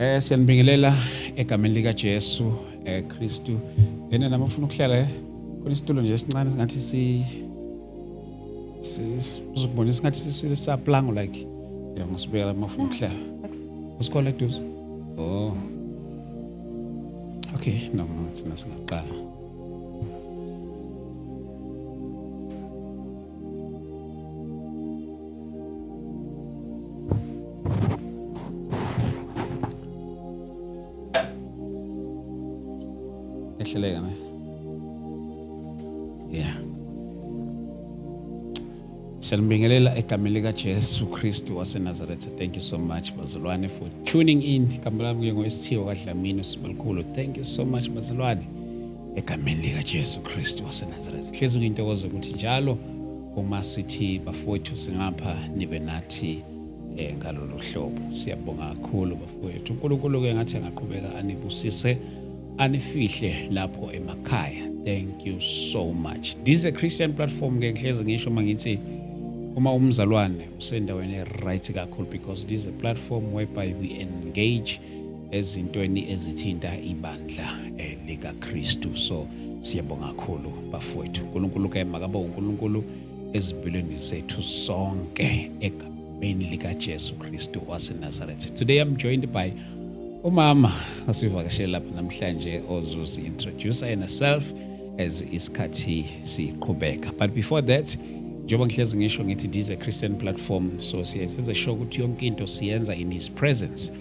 Siyanibingelela egameni lika Jesu Kristu. Yena namafuna ukuhlala khona isitulo nje esincane ngathi uzobonisa ngathi sisaplango like ngisibeka la mafuna ukuhlala. Usikole eduze. Oh. Okay, no, thina singaqala. Ehleleka ne? Yeah. Siyambingelela egameni lika Jesu Kristu waseNazaretha. Thank you so much bazalwane for tuning in. Igama lami ngoSithiwa kaDlamini Sibalukhulu. Thank you so much bazalwane egameni lika Jesu Kristu waseNazaretha. Hlezi ngiyintokozo ukuthi njalo uma sithi bafowethu singapha nibe nathi ngalolu hlobo. Siyabonga kakhulu bafowethu. uNkulunkulu ke ngathi angaqhubeka anibusise anifihle lapho emakhaya. Thank you so much. This is a Christian platform ke ngihlezi ngisho mangithi uma umzalwane usendaweni right kakhulu because this is a platform whereby we engage ezintweni ezithinta ibandla lika Kristu. So siyabonga kakhulu bafowethu. uNkulunkulu ke makaba uNkulunkulu ezimpilweni zethu sonke egameni lika Jesu Kristu waseNazaretha. Today I'm joined by umama asivakashele lapha namhlanje ozosi introduce herself as isikhathi siqhubeka. But before that, njengoba ngihlezi ngisho ngithi this is a Christian platform, so siyasenza sure ukuthi yonke into siyenza in his presence.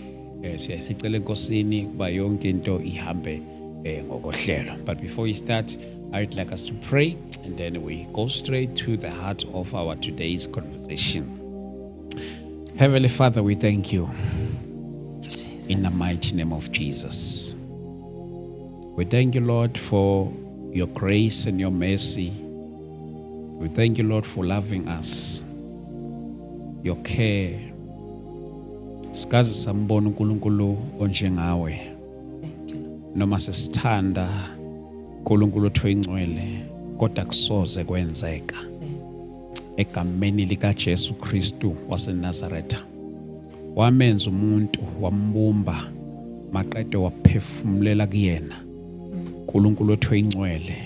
Siyasicela enkosini kuba yonke into ihambe ngokohlelo. But before we start, I would like us to pray and then we go straight to the heart of our today's conversation. Heavenly Father, we thank you. In the mighty name of Jesus. We thank you, Lord, for your grace and your mercy. We thank you, Lord, for loving us. Your care. Sikaze sambona uNkulunkulu onjengawe. Noma sesithanda uNkulunkulu othwengcwele kodwa kusoze kwenzeka. Egameni lika Jesu Kristu waseNazaretha. Wamenza umuntu wambumba maqede waphefumulela kuyena. uNkulunkulu othwengcwele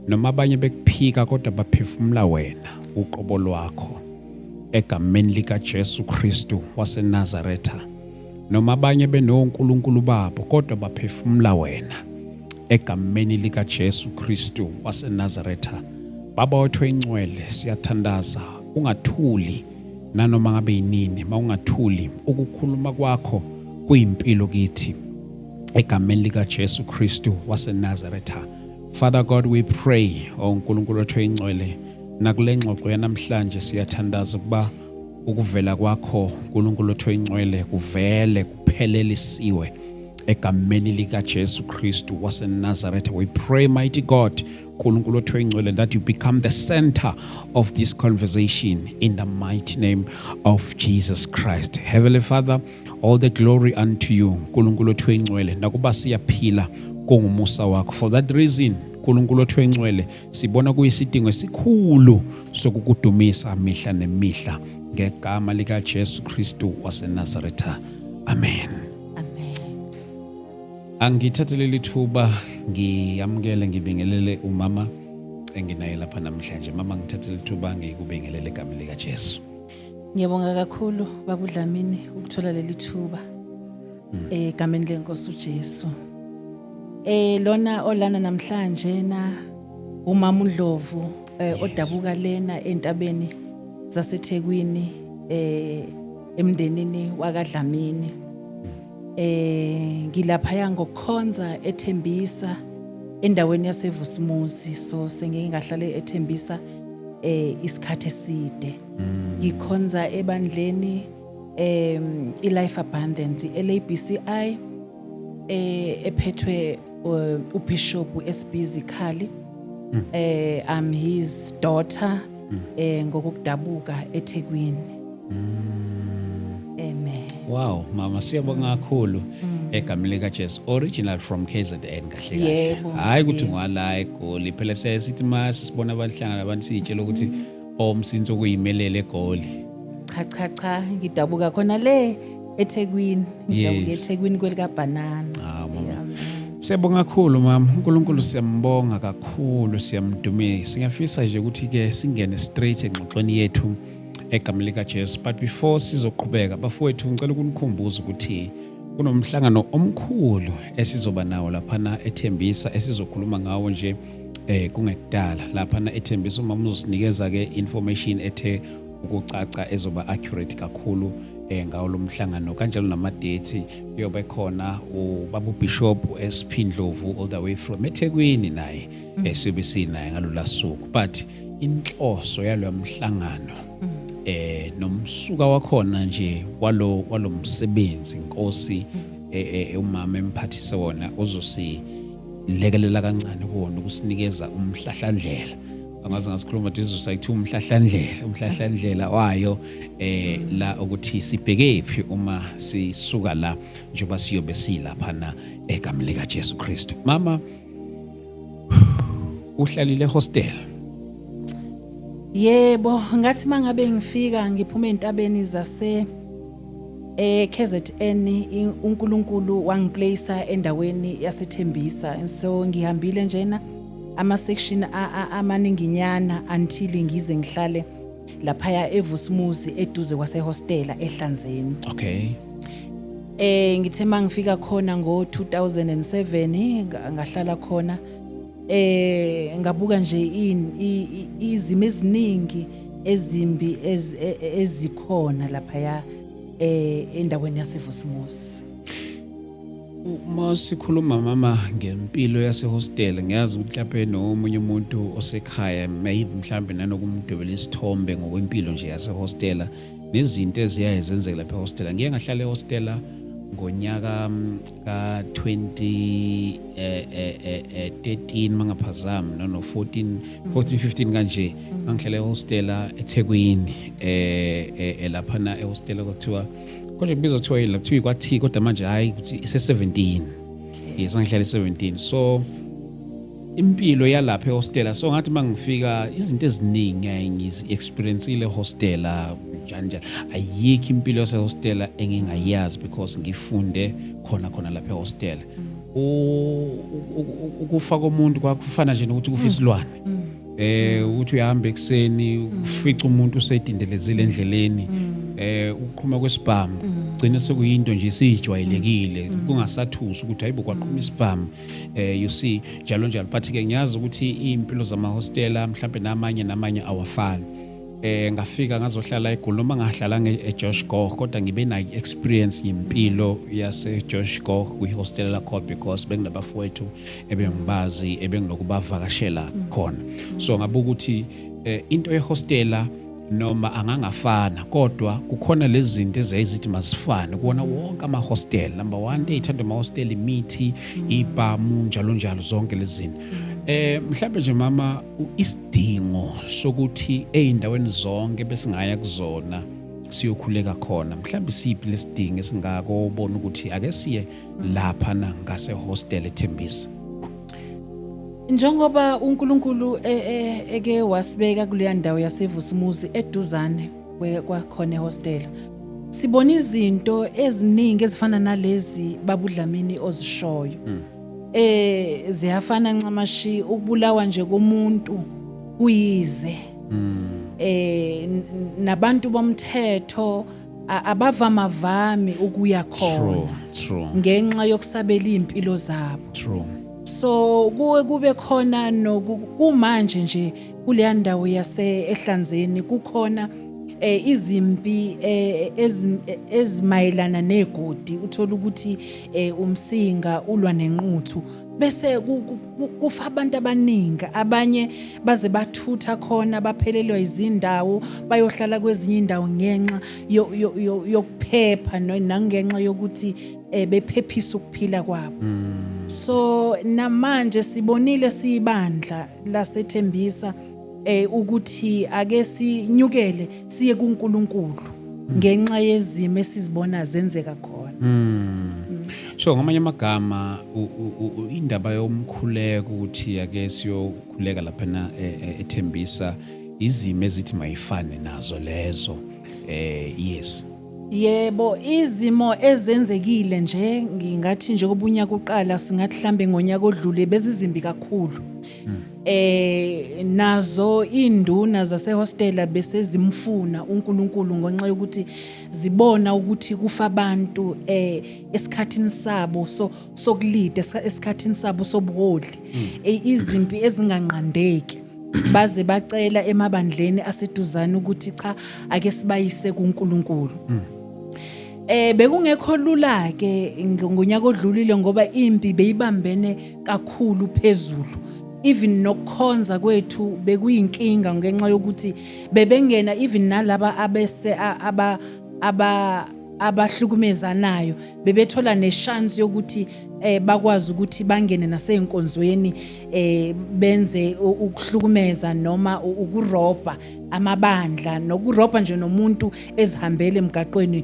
noma abanye bekuphika kodwa baphefumula wena uqobo lwakho egameni lika Jesu Kristu waseNazaretha. Noma abanye benonkulunkulu babo kodwa baphefumula wena egameni lika Jesu Kristu waseNazaretha. Baba othwengcwele siyathandaza ungathuli nanoma ngabe yinini mawungathuli ukukhuluma kwakho kuyimpilo kithi egameni lika Jesu Kristu waseNazaretha. Father God, we pray uNkulunkulu othwengcwele nakule ngxoxo yanamhlanje siyathandaza kuba ukuvela kwakho uNkulunkulu othwengcwele kuvele kuphelelisiwe egameni lika Jesu Kristu waseNazaretha. We pray, mighty God, uNkulunkulu othwengcwele, that you become the center of this conversation in the mighty name of Jesus Christ. Heavenly Father, all the glory unto you, uNkulunkulu othwengcwele, nakuba siyaphila kungumusa wakho. For that reason, uNkulunkulu othwengcwele, sibona kuyisidingo esikhulu sokukudumisa mihla nemihla ngegama lika Jesu Kristu waseNazaretha. Amen. Angithathele lithuba ngiyamukele ngibingelele umama enginaye lapha namhlanje. Mama, ngithathele lithuba ngikubingelele egameni lika Jesu. Ngiyabonga kakhulu baba uDlamini ukuthola leli thuba egameni lenkosi uJesu. Lona olana namhlanje na umama uNdlovu odabuka lena entabeni zaseThekwini emndenini wakaDlamini. Ngilapha ngokukhonza eThembisa endaweni yaseVusumuzi, so sengeke ngahlale eThembisa isikhathi eside. Ngikhonza ebandleni iLife Abundance LABCI ephethwe uBishop SB Zikhali. I'm his daughter ngokudabuka eThekwini. Amen. Wow, mama siyabonga kakhulu egameni lika Jesu. Original from KZN kahle kahle. Hayi ukuthi ngwala eGoli. Phela sesithi mase sibona abahlangana abantu sitshela ukuthi omsinzo kuyimelele eGoli. Cha, ngidabuka khona le eThekwini ngidabuka Yes. eThekwini kwelikaBhanana. Mama. Siyabonga kakhulu mama. uNkulunkulu siyambonga kakhulu, siyamdumisa. Singafisa nje ukuthi ke singene straight engxoxweni yethu egameni likaJesu. But before sizoqhubeka bafowethu ngicela ukunikhumbuza ukuthi kunomhlangano omkhulu esizoba nawo laphana eThembisa esizokhuluma ngawo nje kungekudala laphana eThembisa. Umama uzosinikeza ke information ethe ukucaca ezoba accurate kakhulu ngawo lo mhlangano kanjalo nama-date kuyobe khona ubaba uBishop SP Ndlovu all the way from eThekwini naye siyobe sinaye ngalolu suku. But inhloso yalo mhlangano nomsuka wakhona nje walo msebenzi Nkosi umama emphathise wona uzosilekelela kancane kuwona ukusinikeza umhlahlandlela. Angaze ngasikhuluma ukuthi izosayithi umhlahlandlela wayo la ukuthi sibheke phi uma sisuka la njengoba siyobe silaphana egameni likaJesu Kristu. Mama uhlalile hostel? Yebo, ngathi mangabe ngifika ngiphuma entabeni zase KZN uNkulunkulu wangiplacea endaweni yaseThembisa, so ngihambile njena ama-section amaninginyana until ngize ngihlale laphaya eVusumuzi eduze kwasehostela eHlanzeni. Okay. Ngithe mangifika khona ngo-2007 ngahlala khona ngabuka nje izimo eziningi ezimbi ezikhona laphaya endaweni yaseVusumuzi. Uma sikhuluma mama ngempilo yasehostel ngiyazi ukuthi lapha nomunye umuntu osekhaya maybe mhlambe nanokumdwebela isithombe ngokwempilo nje yasehostela nezinto eziyaye zenzeke lapha ehostela. Ngiye ngahlala ehostela ngonyaka ka-2013 mangaphazami no 14 15 kanje ngihlala ehostela eThekwini laphana ehostela kwathiwa konje kubizwa kuthiwa yini lapho kwathi kodwa manje hayi ukuthi ise-17. Yes, ngihlala 17. So impilo yalapha ehostela so ngathi mangifika izinto eziningi ngizi-experienceile ehostela njalo. Ayikho impilo yasehostela engingayazi because ngifunde khona lapha ehostela. Ukufa komuntu kwakufana nje nokuthi kufa isilwane. Ukuthi uyahamba ekseni ufica umuntu usedindelezile endleleni. Ukuqhuma kwesibhamu gcina sekuyinto nje sijwayelekile kungasathusi ukuthi hayibo kwaqhuma isibhamu you see njalo but ke ngiyazi ukuthi impilo zamahostela mhlawumbe namanye awafani. Ngafika ngazohlala eGoli noma ngahlala eJosh Gogh kodwa ngibe nayo experience yempilo yaseJosh Gogh kwihostela lakho because benginabafowethu ebengibazi ebengilokubavakashela khona. So ngabuka ukuthi into yehostela noma angangafana kodwa kukhona lezi zinto ezithi masifane kuona wonke ama-hostel. Number 1 ey'thandwa ama-hostel imithi ibhamu njalo zonke lezi zinto. Mhlawumbe nje mama isidingo sokuthi ey'ndaweni zonke besingaya kuzona siyokhuleka khona mhlawumbe siphi lesidingo esingakobona ukuthi ake siye laphana ngasehostel eThembisa. Njengoba uNkulunkulu eke wasibeka kuleya ndawo yaseVusumuzi eduzane kwakhona ehostel, sibona izinto eziningi ezifana nalezi babudlamini ozishoyo. Ziyafana ncamashi ukubulawa nje komuntu kuyize. Nabantu bomthetho abavamavami ukuya khona ngenxa yokusabela impilo zabo. True. So kube khona kumanje nje kuleya ndawo eHlanzeni kukhona izimpi ezimayelana negodi uthola ukuthi umsinga ulwa nenquthu bese kufa abantu abaningi abanye baze bathutha khona baphelelwa izindawo bayohlala kwezinye indawo ngenxa yokuphepha nangenxa yokuthi bephephisa ukuphila kwabo. So namanje sibonile sibandla laseThembisa ukuthi ake sinyukele siye kuNkulunkulu ngenxa yezimo esizibona zenzeka khona. So ngamanye amagama indaba yomkhuleko ukuthi ake siyokhuleka lapha eThembisa izimo ezithi mayifane nazo lezo. Yes. Yebo, izimo ezenzekile nje ngingathi nje kobunyaka uqala singathi mhlambe ngonyaka odlule bezizimbi kakhulu. Nazo induna zasehostela bese zimfuna uNkulunkulu ngenxa yokuthi zibona ukuthi kufa abantu esikhathini sabo sokulida esikhathini sabo sobuholi. Izimpi ezinganqandeki baze bacela emabandleni aseduzane ukuthi cha ake sibayise kuNkulunkulu. Bekungekho lula ke ngonyaka odlulile ngoba impi beyibambene kakhulu phezulu. Even nokukhonza kwethu bekuyinkinga ngenxa yokuthi bebengena even nalaba abese abahlukumezanayo bebethola nechance yokuthi bakwazi ukuthi bangene naseyinkonzweni benze ukuhlukumeza noma ukurobha amabandla nokurobha nje nomuntu ezihambele emgaqweni.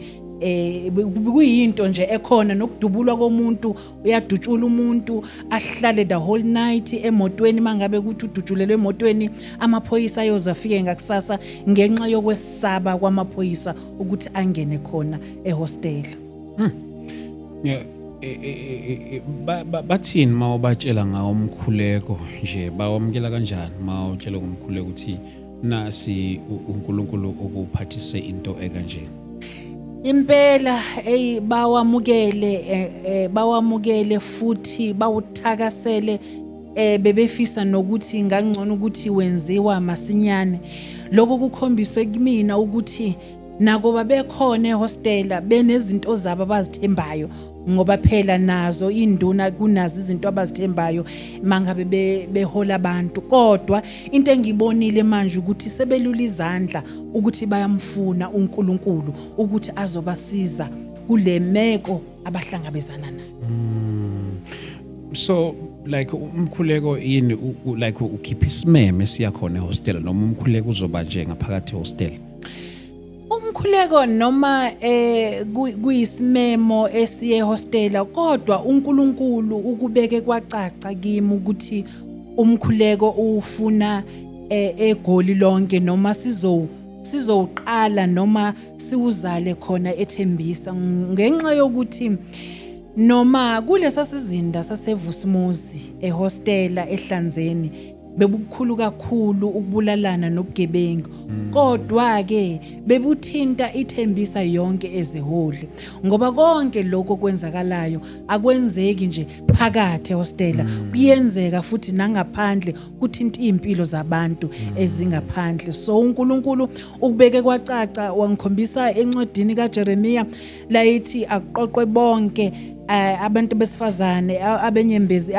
Kuyinto nje ekhona nokudubulwa komuntu uyadutshula umuntu ahlale the whole night emotweni mangabe ukuthi udutshulelwe emotweni amaphoyisa ayoza afike ngakusasa ngenxa yokwesaba kwamaphoyisa ukuthi angene khona ehostela. Bathini mawubatshela ngawo umkhuleko nje bawamkela kanjani mawutshela ngomkhuleko ukuthi nasi uNkulunkulu ukuphathise into ekanje? Impela bawamukele futhi bawuthakasele bebefisa nokuthi ngangcono ukuthi wenziwa masinyane. Lokho kukhombiswe kumina ukuthi nako babekhona ehostela benezinto zabo abazithembayo ngoba phela nazo induna kunazo izinto abazithembayo mangabe behola abantu. Kodwa into engibonile manje ukuthi sebelula izandla ukuthi bayamfuna uNkulunkulu ukuthi azobasiza kule meko abahlangabezana nayo. So like umkhuleko yini like ukhipha isimeme siyakhona ehostel noma umkhuleko uzoba nje ngaphakathi ehostel? Umkhuleko noma kuyisimemo esiye hostela kodwa uNkulunkulu ukubeke kwacaca kimi ukuthi umkhuleko ufuna egoli lonke noma sizowuqala noma siwuzale khona eThembisa ngenxa yokuthi noma kulesa sizinda saseVusumuzi ehostela eHlanzeni bebukhulu kakhulu ukubulalana nobugebengu. Kodwa ke bebuthinta iThembisa yonke ezeholi ngoba konke lokho kwenzakalayo akwenzeki nje phakathi ehostela kuyenzeka futhi nangaphandle kuthinta impilo zabantu ezingaphandle. So uNkulunkulu ukubeke kwacaca wangikhombisa encwadini kaJeremiya la ithi aqoqwe bonke abantu besifazane abenyembezi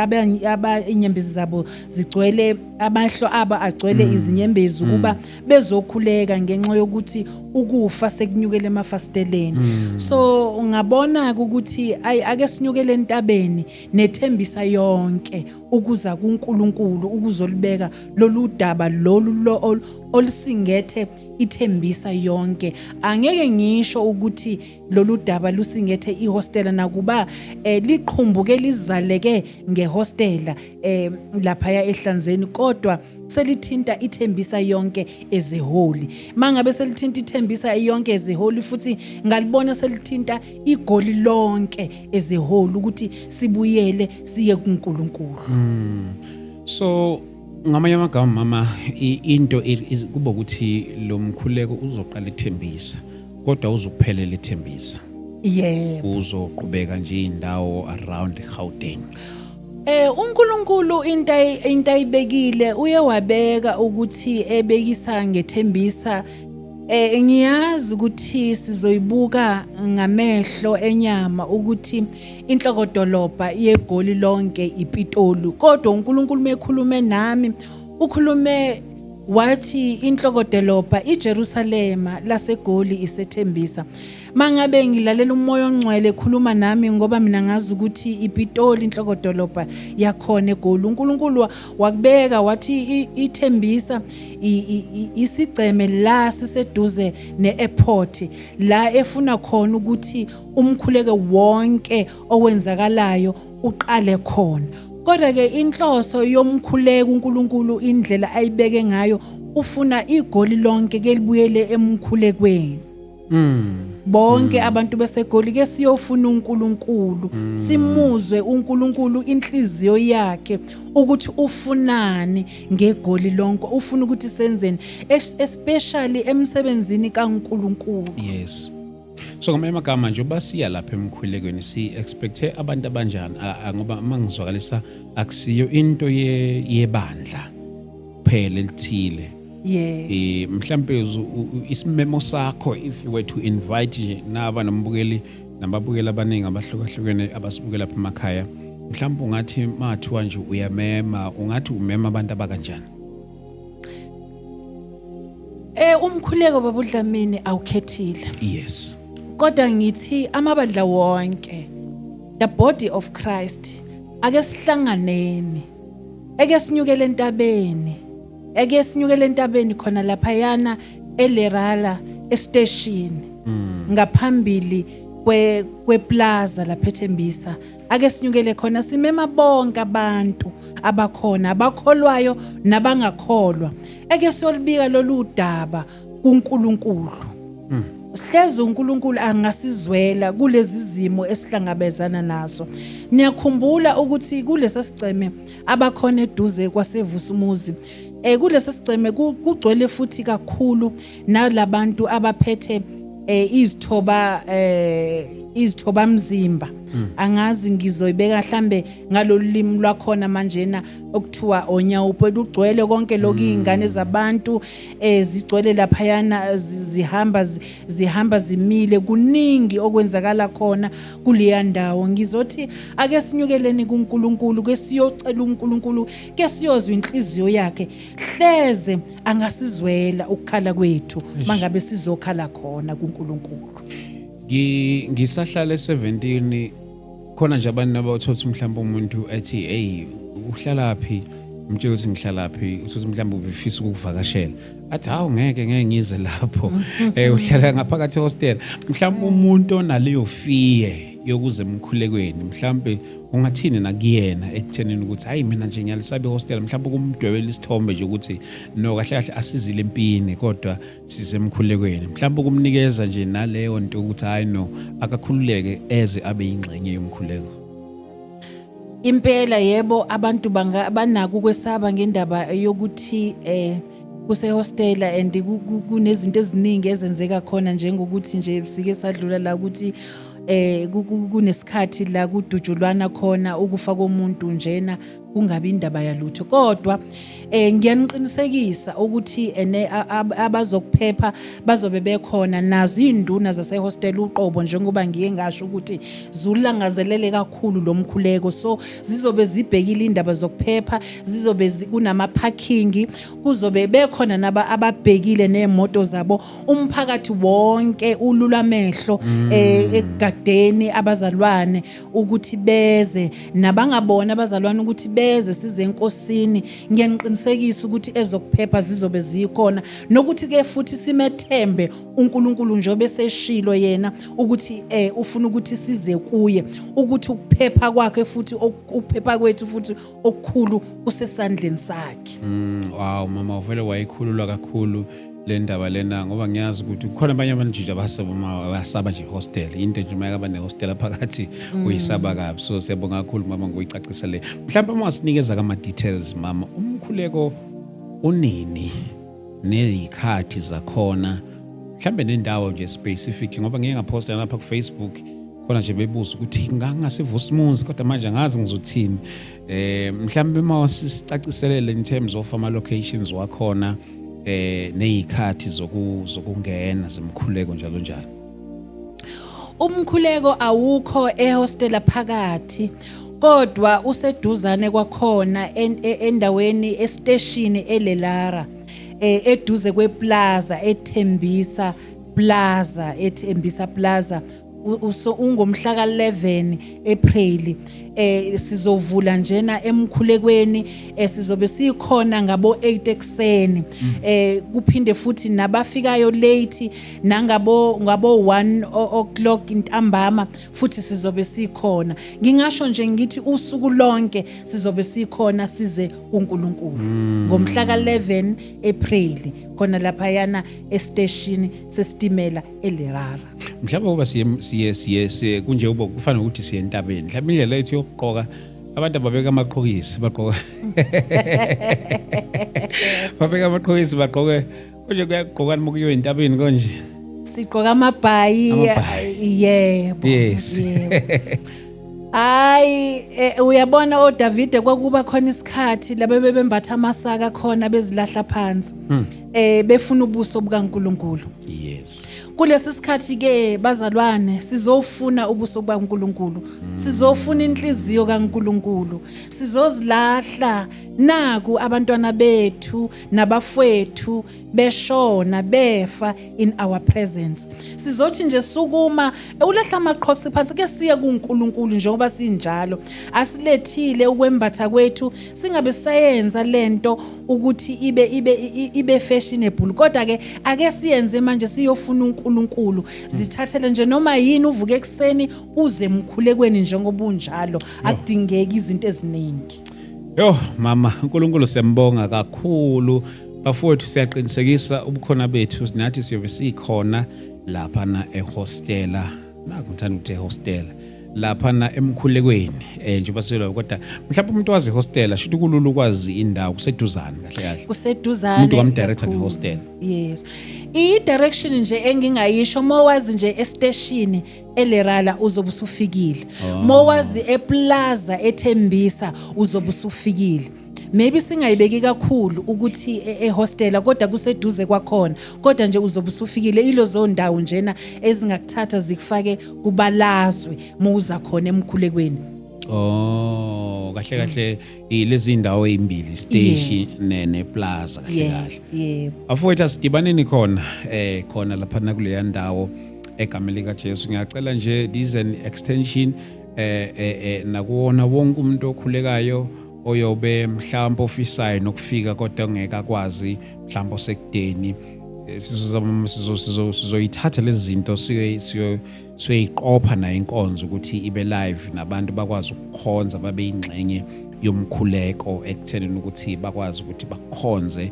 inyembezi zabo zigcwele amahlo aba agcwele izinyembezi kuba bezokhuleka ngenxa yokuthi ukufa sekunyukele emafasteleni. So ungabona ukuthi ake sinyukele entabeni nethembisa yonke ukuza kuNkulunkulu ukuzolibeka lolu daba lolu olusingethe ithembisa yonke. Angeke ngisho ukuthi lolu daba lusingethe ihostela nakuba liqhumbuke lizaleke ngehostela lapha eHlanzeni kodwa selithinta ithembisa yonke ezeholi. Mangabe selithinta ithembisa yonke ezeholi futhi ngalibona selithinta igoli lonke ezeholi ukuthi sibuyele siye kuNkulunkulu. So ngamanye amagama mama into kuba ukuthi lo mkhuleko uzoqala ithembisa kodwa uzokuphelela ithembisa. Yebo. Uzoqhubeka nje indawo around Gauteng. uNkulunkulu into ayibekile uye wabeka ukuthi ebekisa ngethembisa. Ngiyazi ukuthi sizoyibuka ngamehlo enyama ukuthi inhlokodolobha yegoli lonke iPitoli. Kodwa uNkulunkulu mekhulume nami ukhulume wathi inhlokodolobha iJerusalema lasegoli isethembisa. Mangabe ngilalela umoya ongcwele ekhuluma nami ngoba mina ngazi ukuthi iPitoli inhlokodolobha yakhona egoli. uNkulunkulu wakubeka wathi ithembisa isigceme la siseduze neairport la efuna khona ukuthi umkhuleko wonke owenzakalayo uqale khona. Kodwa ke inhloso yomkhuleko uNkulunkulu indlela ayibeke ngayo ufuna igoli lonke ke libuyele emkhulekweni. bonke abantu beseGoli ke siyofuna uNkulunkulu simuzwe uNkulunkulu inhliziyo yakhe ukuthi ufunani ngeGoli lonke ufuna ukuthi senzeni especially emsebenzini kaNkulunkulu. Yes. So ngamanye amagama nje basiya lapha emkhulekweni si expecte abantu abanjani ngoba mangizwakalisa akusiyo into yebandla phela elithile. Yeah. Mhlambe isimemo sakho if you were to invite nje nababukeli abaningi abahlukahlukene abasibukela lapha emakhaya mhlambe ungathi mathiwa nje uyamema ungathi umema abantu abakanjani? Umkhuleko babuDlamini awukhethile. Yes. Kodwa ngithi amabandla wonke the body of Christ ake sihlanganeni eke sinyukele entabeni khona lapha yana eLerala estation ngaphambili kweplaza lapha eThembisa ake sinyukele khona simema bonke abantu abakhona abakholwayo nabangakholwa eke siyolibika lolu daba kuNkulunkulu. Sihlezi uNkulunkulu angasizwela kulezi zimo esihlangabezana nazo. Niyakhumbula ukuthi kulesa siceme abakhona eduze kwaseVusumuzi kulesa siceme kugcwele futhi kakhulu nalabantu abaphethe izithoba mzimba. Angazi ngizoyibeka mhlambe ngalolimi lwakhona manjena okuthiwa onyawupo lugcwele konke lokuyingane zabantu zigcwele lapha yana zihamba zimile kuningi okwenzakala khona kuleya ndawo. Ngizothi ake sinyukeleni kuNkulunkulu ke siyocela uNkulunkulu ke siyozwa inhliziyo yakhe hleze angasizwela ukukhala kwethu mangabe sizokhala khona kuNkulunkulu. Ngisahlala e17 khona nje abantu abathotha mhlawumbe umuntu ethi hey uhlalaphi umtshela ukuthi ngihlalaphi uthothi mhlawumbe ubefisa ukuvakashela athi hawu ngeke ngize lapho uhlala ngaphakathi ehostel mhlawumbe umuntu onaleyo fear yokuze emkhulekweni mhlawumbe ungathini nakuyena ekuthenini ukuthi hayi mina nje ngiyalisaba ihostel mhlawumbe kumdwebela isithombe nje ukuthi no kahle kahle asizile empini kodwa sisemkhulekweni mhlawumbe kumnikeza nje naleyo nto ukuthi hayi no akakhululeke eze abe ingxenye yomkhuleko. Impela yebo abantu banako ukwesaba ngendaba yokuthi kusehostela and kunezinto eziningi ezenzeka khona njengokuthi nje sike sadlula la ukuthi kunesikhathi la kudujulwana khona ukufa komuntu njena kungabi indaba yalutho kodwa ngiyaniqinisekisa ukuthi abazokuphepha bazobe bekhona nazo induna zasehostel uqobo njengoba ngiye ngasho ukuthi zulangazelele kakhulu lomkhuleko so zizobe zibhekile indaba zokuphepha zizobe kunama parking kuzobe bekhona naba ababhekile nemoto zabo umphakathi wonke ululamehlo egadeni abazalwane ukuthi beze nabangabona abazalwane ukuthi beze size enkosini ngiyaniqinisekisa ukuthi ezokuphepha zizobe zikhona nokuthi ke futhi simethembe uNkulunkulu njobe seshilo yena ukuthi ufuna ukuthi size kuye ukuthi ukuphepha kwakhe futhi ukuphepha kwethu futhi okukhulu kusesandleni sakhe. Wow mama uvele wayikhulula kakhulu le ndaba lena ngoba ngiyazi ukuthi kukhona abanye abantu abasaba nje hostel into nje mayaka nehostel phakathi uyisaba kabi so siyabonga kakhulu mama ngoyicacisa le mhlawumbe masinikeza kama details mama umkhuleko unini nezikhathi zakhona mhlawumbe nendawo nje specific ngoba ngeke ngaposta lapha ku Facebook khona nje bebuza ukuthi ngangaseVusumuzi kodwa manje ngazi ngizothini mhlawumbe mawasicaciselele in terms of ama locations wakhona nezikhathi zokungena zemkhuleko njalo njalo. Umkhuleko awukho ehostela phakathi kodwa useduzane kwakhona endaweni estation eLelara eduze kweplaza eThembisa Plaza ungomhla ka11 April sizovula njena emkhulekweni sizobe sikhona ngabo 8 ekseni kuphinde futhi nabafikayo late ngabo 1 o'clock intambama futhi sizobe sikhona. Ngingasho nje ngithi usuku lonke sizobe sikhona size uNkulunkulu ngomhla ka11 April khona lapha yana estation sesitimela eLerara. Mhlawumbe kuba siye kunje uba kufanele ukuthi siye entabeni. Mhlawumbe indlela yethu yokuqoka abantu ababeka amaqhokisi baqoka babeka amaqhokisi baqoke konje kuyaqoka nimukiwe entabeni konje siqoka amabhayi yebo yes hayi uyabona oDavide kwakuba khona isikhathi laba bebembatha amasaka khona bezilahla phansi befuna ubuso bukaNkulunkulu. Yes. Kulesi sikhathi ke bazalwane sizofuna ubuso bukaNkulunkulu, sizofuna inhliziyo kaNkulunkulu, sizozilahla naku abantwana bethu nabafowethu beshona befa in our presence. Sizothi nje sukuma ulahla amaqhokisi phansi ke siya kuNkulunkulu njengoba sinjalo. Asilethile ukwembatha kwethu singabe sayenza lento ukuthi ibe fashionable kodwa ke ake siyenze manje siyofuna uNkulunkulu zithathele nje noma yini uvuke ekseni uze emkhulekweni njengoba unjalo akudingeki izinto eziningi. Yo mama uNkulunkulu siyambonga kakhulu bafowethu siyaqinisekisa ubukhona bethu nathi siyobe sikhona lapha na ehostela ngithanda ukuthi ehostela lapha na emkhulekweni njengoba selwa kodwa mhlawumbe umuntu wazi hostela shithi kulula ukwazi indawo kuseduzane kahle kahle kuseduzane umuntu kamdirector ngehostel. Yes, i-direction nje engingayisho mowazi nje estation eLerala uzobe usufikile mowazi eplaza eThembisa uzobe usufikile. Maybe singayibeki kakhulu ukuthi ehostela kodwa kuseduze kwakhona kodwa nje uzobe usufikile ilozo ndawo njena ezingakuthatha zikufake kubalazwe muza khona emkhulekweni. Kahle kahle lezi indawo ezimbili station neplaza kahle kahle. Yebo. Afowethu sidibaneni khona lapha na kule ndawo egameni lika Jesu. Ngiyacela nje this an extension nakuona wonke umuntu okhulekayo oyobe mhlawumbe ofisayo nokufika kodwa ongeke akwazi mhlawumbe osekudeni sizoyithatha lezi zinto siyoyiqopha na inkonzo ukuthi ibe live nabantu bakwazi ukukhonza babe ingxenye yomkhuleko ekuthenini ukuthi bakwazi ukuthi bakhonze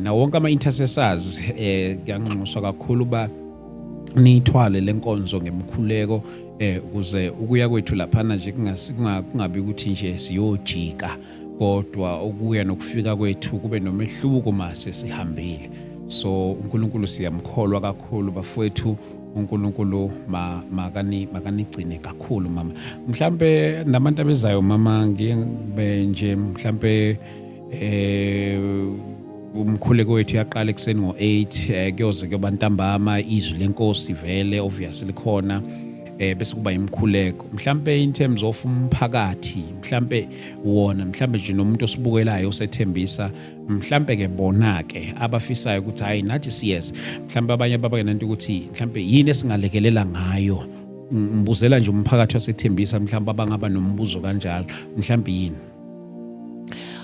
na wonke ama-intercessors kuyanxuswa kakhulu ba nithwale lenkonzo ngemkhuleko ukuze ukuya kwethu laphana nje kungabi ukuthi nje siyojika kodwa ukuya nokufika kwethu kube nomehluko mase sihambile. So uNkulunkulu siyamkholwa kakhulu bafowethu uNkulunkulu makanigcine kakhulu mama. Mhlambe nabantu abezayo mama ngibe nje mhlambe umkhuleko wethu yaqala ekseni ngo8 kuyoze kuba ntambama izwi lenkosi vele obviously khona bese kuba imkhuleko mhlambe in terms of umphakathi mhlambe wona mhlambe nje nomuntu osibukelayo osethembisa mhlambe ke bona ke abafisayo ukuthi hayi nathi siyes mhlambe abanye babakenanto ukuthi mhlambe yini esingalekelela ngayo mbuzela nje umphakathi wasethembisa mhlambe abangaba nombuzo kanjalo mhlambe yini.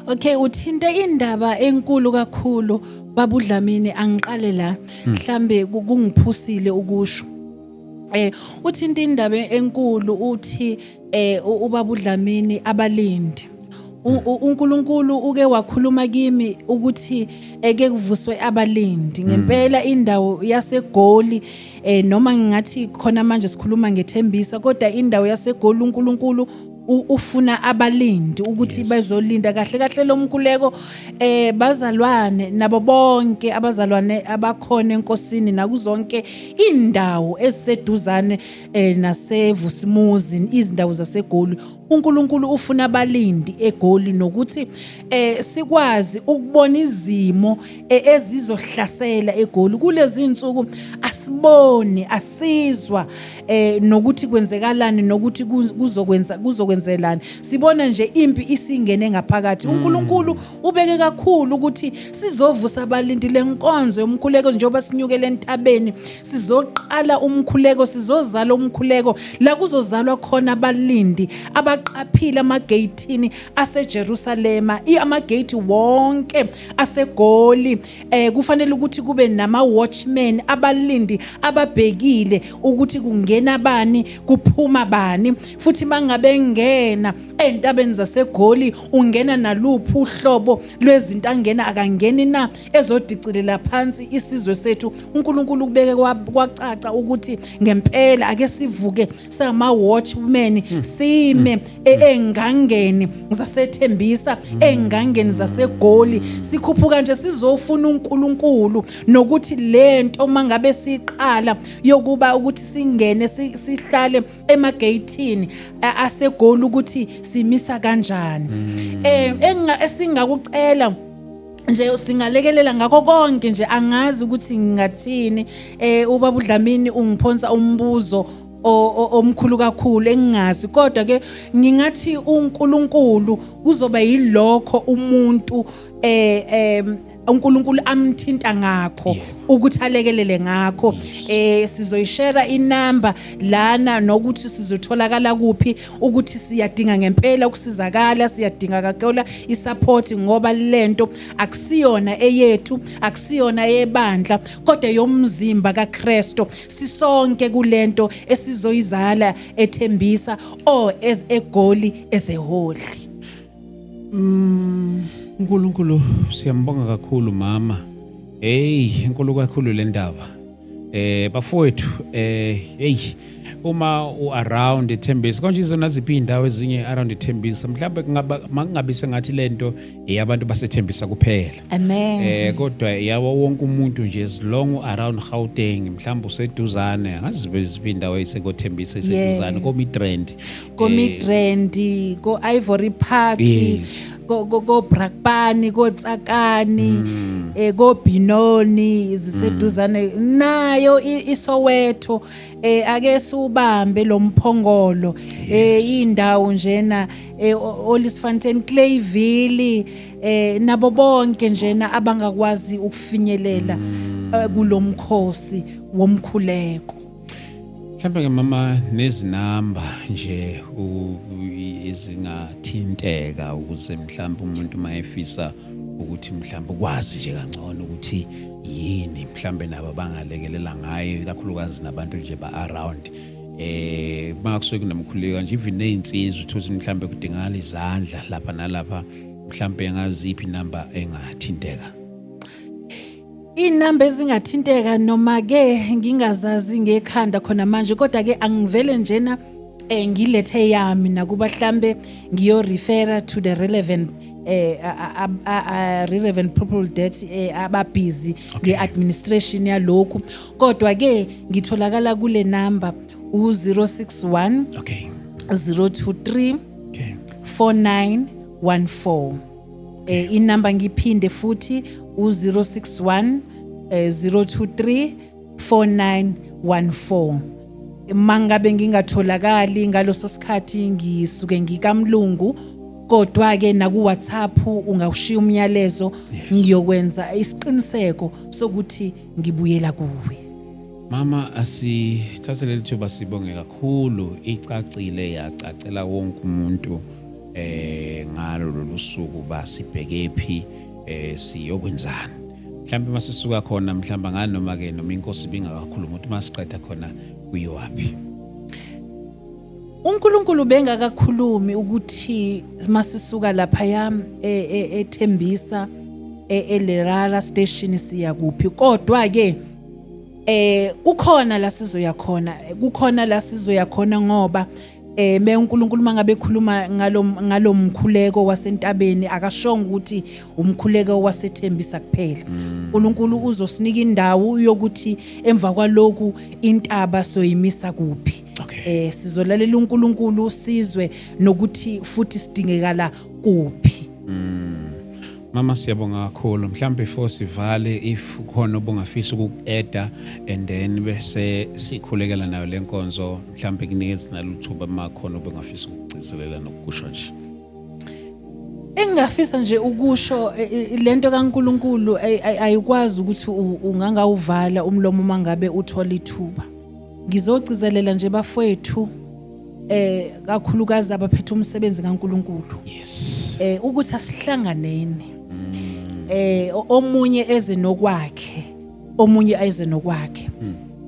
Okay, uthinte indaba enkulu kakhulu babudlamini angiqale la mhlambe kungiphusile ukusho. Uthinte indaba enkulu uthi ubabudlamini abalindi. uNkulunkulu uke wakhuluma kimi ukuthi eke kuvuswe abalindi ngempela indawo yaseGoli noma ngingathi khona manje sikhuluma ngethembisa kodwa indawo yaseGoli uNkulunkulu ufuna abalindi ukuthi bazolinda kahle kahle lomkhuleko bazalwane nabo bonke abazalwane abakhona enkosini nakuzonke indawo eziseduzane naseVusimuzi izindawo zaseGoli uNkulunkulu ufuna abalindi eGoli nokuthi sikwazi ukubona izimo ezizohlasela eGoli kulezi insuku asiboni asizwa nokuthi kwenzekalani nokuthi kuzokwenza uzokwenzelani. Sibona nje impi isingene ngaphakathi. uNkulunkulu ubeke kakhulu ukuthi sizovusa abalindi lenkonzo yomkhuleko njengoba sinyukele entabeni. Sizoqala umkhuleko, sizozala umkhuleko la kuzozalwa khona abalindi abaqaphile amageyithini aseJerusalema, amagate wonke aseGoli. Kufanele ukuthi kube nama watchmen, abalindi ababhekile ukuthi kungena bani kuphuma bani, futhi mangabe ngena entabeni zaseGoli ungena naluphi uhlobo lwezinto angena akangeni na ezodicilela phansi isizwe sethu. uNkulunkulu kubeke kwacaca ukuthi ngempela ake sivuke sama watchmen sime engangeni zasethembisa, engangeni zaseGoli, sikhuphuka nje sizofuna uNkulunkulu nokuthi lento mangabe siqala yokuba ukuthi singene sihlale emageyithini aseGoli ukuthi simisa kanjani. Esingakucela nje singalekelela ngakho konke nje, angazi ukuthi ngingathini. Ubaba uDlamini ungiphonsa umbuzo omkhulu kakhulu engingazi, kodwa ke ngingathi uNkulunkulu kuzoba yilokho umuntu uNkulunkulu amthinta ngakho ukuthi alekelele ngakho. Sizoyishare inamba lana nokuthi sizotholakala kuphi, ukuthi siyadinga ngempela ukusizakala, siyadinga kakhulu isupport ngoba lento akusiyona eyethu, akusiyona yebandla, kodwa yomzimba kaKristu. Sisonke kulento esizoyizala ethembisa eGoli ezeholi. uNkulunkulu siyambonga kakhulu mama. Inkulu kakhulu le ndaba. Bafowethu uma around eThembisa konje izona ziphi indawo ezinye around eThembisa, mhlawumbe kungabe sengathi lento eyabantu basethembisa kuphela. Amen. Kodwa yawo wonke umuntu nje as long around Gauteng, mhlawumbe useduzane, angazibe ziphi indawo esekoThembisa eseduzane, koMidrand, ko Ivory Park, ko Brakpan, ko Tsakani, ko Binoni, ziseduzane nayo iSoweto. Ake subambe lo mphongolo, indawo njena Olifantsfontein, Clayville, nabo bonke njena abangakwazi ukufinyelela kulomkhosi womkhuleko. Mhlawumbe ke mama nezinamba nje ezingathinteka ukuze mhlawumbe umuntu mayefisa ukuthi mhlawumbe ukwazi nje kangcono ukuthi yini mhlawumbe nabo bangalekelela ngayo, kakhulukazi nabantu nje ba-around. Makusuke kunomkhuleko nje, even ney'nsizwa uthothi mhlawumbe kudingakala izandla lapha nalapha, mhlawumbe ngaziphi inamba engathinteka? Inamba ezingathinteka noma ke ngingazazi ngekhanda khona manje, kodwa ke angivele njena ngilethe yami nakuba mhlambe ngiyo refer to the relevant people that ababhizi ngeadministration yalokhu, kodwa ke ngitholakala kule number u061 023 4914. Inamba ngiphinde futhi u061 023 4914. Mangabe ngingatholakali ngaloso sikhathi ngisuke ngikamlungu, kodwa ke naku WhatsApp ungawushiya umyalezo, ngiyokwenza isiqiniseko sokuthi ngibuyela kuwe. Mama, asithathe leli thuba sibonge kakhulu, icacile yacacela wonke umuntu ngalo lolu suku basibheke phi, siyokwenzana. Mhlawumbe masisuka khona mhlawumbe nganoma ke noma inkosi bingakakhuluma ukuthi masiqeda khona kuyiwapi. uNkulunkulu bengakakhulumi ukuthi masisuka lapha yami eThembisa eLerara station siya kuphi, kodwa ke kukhona la sizoya khona, kukhona la sizoya khona ngoba uNkulunkulu mangabe ekhuluma ngalo mkhuleko wasentabeni akashonga ukuthi umkhuleko wasethembisa kuphela. uNkulunkulu uzosinika indawo yokuthi emva kwaloku intaba soyimisa kuphi. Sizolalela uNkulunkulu sizwe nokuthi futhi sidingekala kuphi. Mama siyabonga kakhulu. Mhlawumbe before sivale if khona obungafisa ukuku-add and then bese sikhulekela nayo lenkonzo, mhlawumbe kunikeza naluthuba makhona obungafisa ukugcizelela nokusho nje. Engafisa nje ukusho lento kaNkuluNkulu ayikwazi ukuthi ungangawuvala umlomo mangabe uthola ithuba. Ngizogcizelela nje bafowethu kakhulukazi abaphethe umsebenzi kaNkuluNkulu. Yes. Ukuthi asihlanganeni. Omunye eze nokwakhe, omunye eze nokwakhe.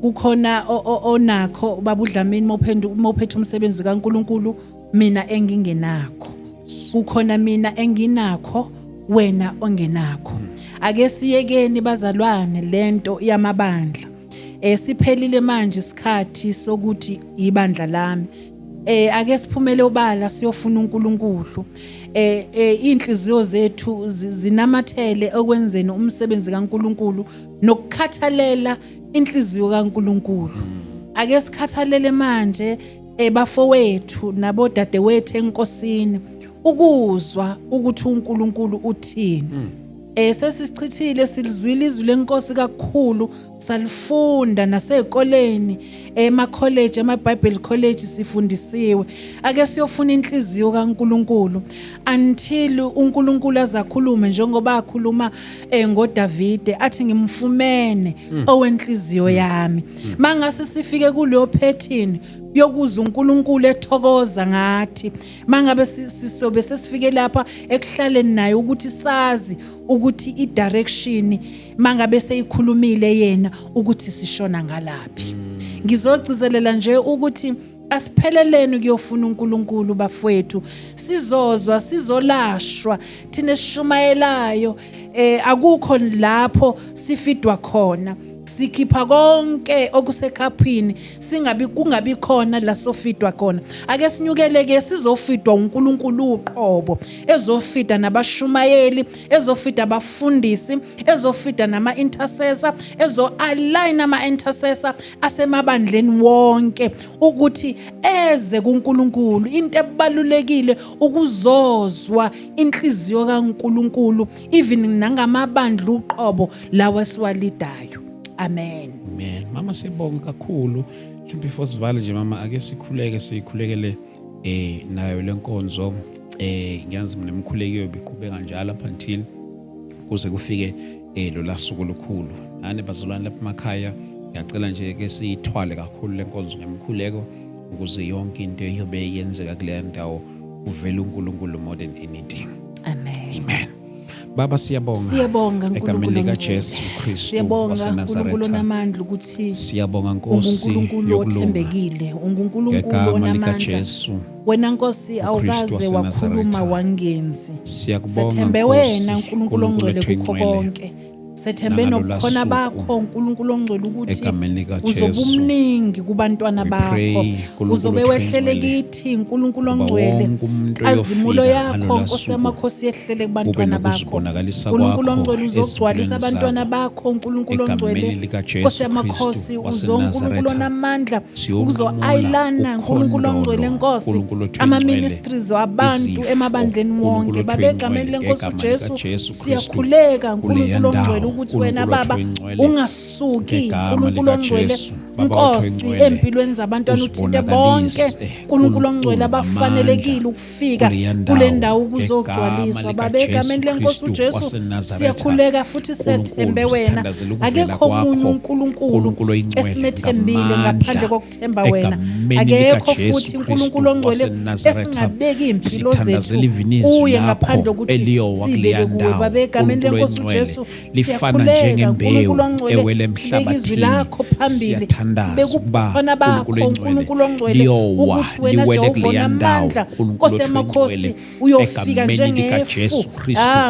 Kukhona onakho babudlamini mawuphethe umsebenzi kaNkuluNkulu, mina engingenakho. Kukhona mina enginakho, wena ongenakho. Ake siyekeni bazalwane lento yamabandla. Siphelile manje isikhathi sokuthi ibandla lami. Ake siphumele obala siyofuna uNkulunkulu. Inhliziyo zethu zinamathele okwenzeni umsebenzi kaNkulunkulu nokukhathalela inhliziyo kaNkulunkulu. Ake sikhathalele manje bafowethu nabodadewethu enkosini ukuzwa ukuthi uNkulunkulu uthini. Sesichithile silizwile izwi lenkosi kakhulu, salifunda nasezikoleni, ema-college, ama-Bible college sifundisiwe. Ake siyofuna inhliziyo kaNkulunkulu until uNkulunkulu azakhulume njengoba akhuluma ngoDavide athi ngimfumene owenhliziyo yami. Mangase sifike kuleyo pattern yokuza uNkulunkulu ethokoza ngathi, mangabe sisobe sesifike lapha ekuhlaleni naye ukuthi sazi ukuthi i-direction mangabe seyikhulumile yena ukuthi sishona ngalaphi. Ngizogcizelela nje ukuthi asipheleleni kuyofuna uNkulunkulu bafowethu, sizozwa sizolashwa thina esishumayelayo. Akukho lapho sifidwa khona, sikhipha konke okusekhaphini, kungabi khona la sofidwa khona. Ake sinyukeleke sizofidwa uNkulunkulu uqobo, ezofida nabashumayeli, ezofida abafundisi, ezofida nama-intercessor, ezo-align ama-intercessor asemabandleni wonke ukuthi eze kuNkulunkulu. Into ebalulekile ukuzozwa inhliziyo kaNkulunkulu even nangamabandla uqobo lawa esiwalidayo. Amen. Amen. Mama siyabonga kakhulu. Mhlawumbe before sivale nje mama ake sikhulekele nayo lenkonzo. Ngiyazi mina imikhuleko yobiqhubeka njalo up until kuze kufike lo lasuku olukhulu. Nane bazalwane lapha emakhaya ngiyacela nje ke siyithwale kakhulu lenkonzo ngemikhuleko ukuze yonke into iyobe yenzeka kule ndawo uvela uNkulunkulu more than anything. Amen. Amen. Baba siyabonga egameni likaJesu Kristu waseNazaretha namandla ukuthi siyabonga Nkosi uNkulunkulu othembekile, uNkulunkulu onamandla. Wena Nkosi awukaze wakhuluma wangenzi. Sethembe wena uNkulunkulu ongcwele kukho konke. Sethembe nobukhona bakho uNkulunkulu ongcwele ukuthi uzobumningi kubantwana bakho, uzobe wehlele kithi uNkulunkulu ongcwele. Azimulo yakho Nkosi yamakhosi yehlele kubantwana bakho, uNkulunkulu ongcwele uzogcwalisa abantwana bakho, uNkulunkulu ongcwele Nkosi yamakhosi uNkulunkulu onamandla uzo-ayilana uNkulunkulu ongcwele Nkosi ama-ministries wabantu emabandleni wonke. Babe egameni lenkosi uJesu siyakhuleka uNkulunkulu ongcwele ukuthi wena Baba ungasuki uNkulunkulu ongcwele Nkosi empilweni zabantwana uthinte bonke uNkulunkulu ongcwele abafanelekile ukufika kule ndawo ukuzogcwaliswa. Baba egameni lenkosi uJesu siyakhuleka futhi sethembe wena, akekho omunye uNkulunkulu esimethembile ngaphandle kokuthemba wena. Akekho futhi uNkulunkulu ongcwele esingabeka impilo zethu uye ngaphandle kokuthi sibeke kuwe. Baba egameni lenkosi uJesu lifana njengembeu ewele emhlabathini. Izwi lakho phambili sibekukhona bakho uNkulunkulu ongcwele ukuthi wena Jehova onamandla Nkosi yamakhosi uyofika njengefu.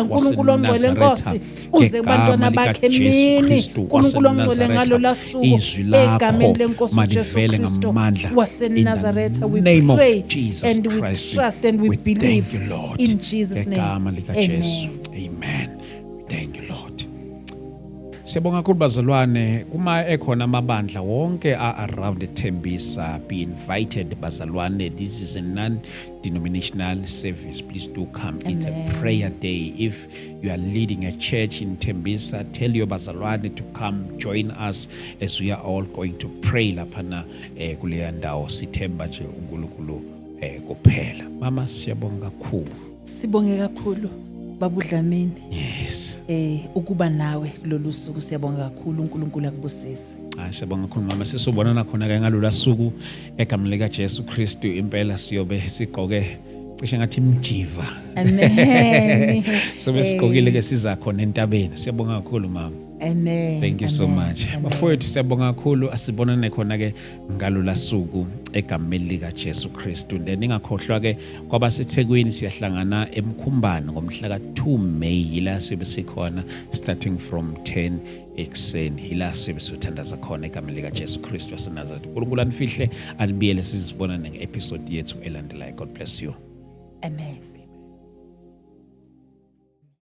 uNkulunkulu ongcwele Nkosi uze kubantwana bakhe emini uNkulunkulu ongcwele ngalo lasuku egameni lenkosi uJesu Kristu waseNazaretha. We pray and we trust and we believe in Jesus' name. Amen. Amen. Thank you, Lord. Siyabonga kakhulu bazalwane, kuma ekhona amabandla wonke around Tembisa, be invited bazalwane. This is a non-denominational service. Please do come. It's a prayer day. If you are leading a church in Tembisa, tell your bazalwane to come join us as we are all going to pray laphana kuleya ndawo. Sithemba nje uNkulunkulu kuphela. Mama siyabonga kakhulu. Sibonge kakhulu Baba uDlamini. Yes. Ukuba nawe kulolu suku siyabonga kakhulu uNkulunkulu akubusise. Siyabonga kakhulu mama, sisobonana khona ke ngalolu suku egameni lika Jesu Kristu impela siyobe sigqoke cishe ngathi imjiva. Amen. Sobe sigqokile ke siza khona entabeni. Siyabonga kakhulu mama. Amen. Thank you so much. Bafowethu siyabonga kakhulu, asibonane khona ke ngalolu suku egameni lika Jesu Kristu. Ningakhohlwa ke kwabaseThekwini siyahlangana eMkhumbane ngomhla ka2 May ila sibe sikhona starting from 10 ekseni. Ila sibe sithandaza khona egameni lika Jesu Kristu waseNazaretha. uNkulunkulu anifihle anibiyele sizibonane ngeepisode yethu elandelayo. God bless you. Amen.